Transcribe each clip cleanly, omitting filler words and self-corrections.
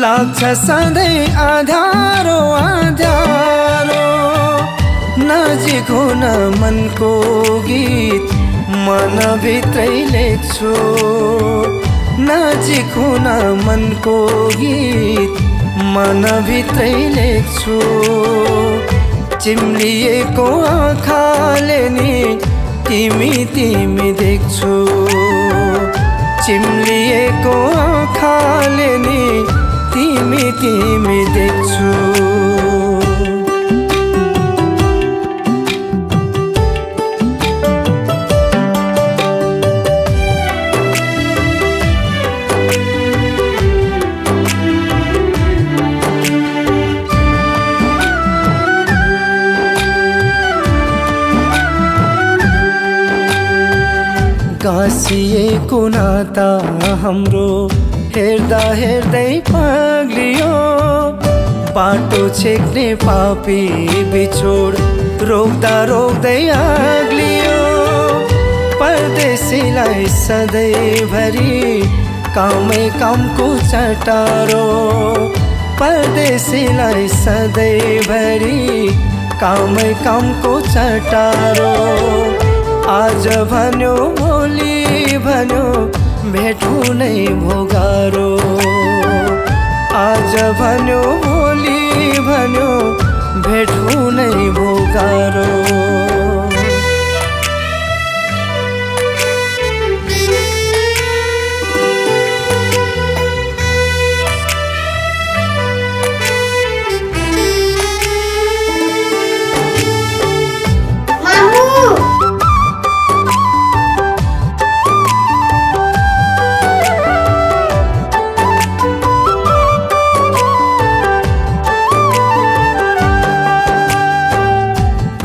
लाग्छ सधैँ आधारो आधारो नजिक हुन मनको गीत मनभित्रै लेख्छु नजिक हुन मनको गीत मनभित्रै लेख्छु चिम्लिएको आँखाले नि तिमी तिमी देख्छु चिम्लिएको आँखाले नि तिमी तिमी देख्छु गाँसिएको नाता हाम्रो हेर्दा हेर्दै पग्लियो बाटो छेक्ने पापी बिछोड रोक्दा रोक्दै आग्लियो परदेशीलाई सधैँभरि कामै कामको चटारो परदेशीलाई सधैँभरि कामै कामको चटारो आज भन्यो भोलि भन्यो भेट हुनै भोगारो आज भन्यो भोलि भन्यो भेट हुनै भोगारो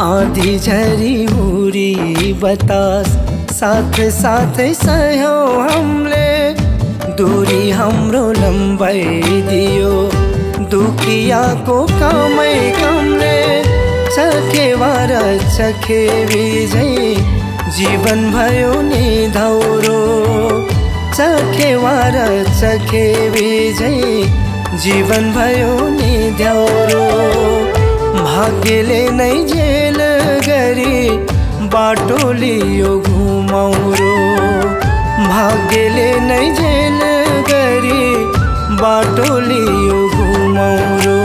आधी झरी हुरी बतास साथ साथ सहयौं हमले दूरी हाम्रो लम्बाइदियो दुखियाको कामै कामले चखेवा र चखे बिझै जीवन भयो नि धौरो चखेवा र चखे बिझै जीवन भयो नि धौरो भाग्यले नै जेल गरी बाटो लियो घुमाउरो भाग्यले नै जेल गरी बाटो लियो घुमाउरो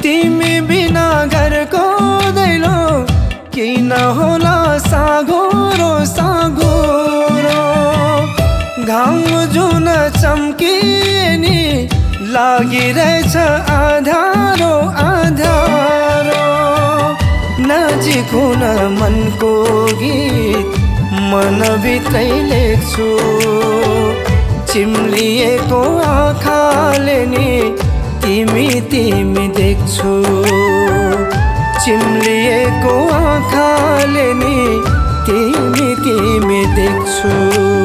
तिमी बिना घरको दैलो किन होला सागोरो सागोरो घाम जुन चम्किनी लागिरहेछ आधारो आधारो नजिक हुन मनको गीत मनभित्रै लेख्छु चिम्लिएको आँखाले नि तिमी तिमी देख्छु चिम्लिएको आँखाले नि तिमी तिमी देख्छु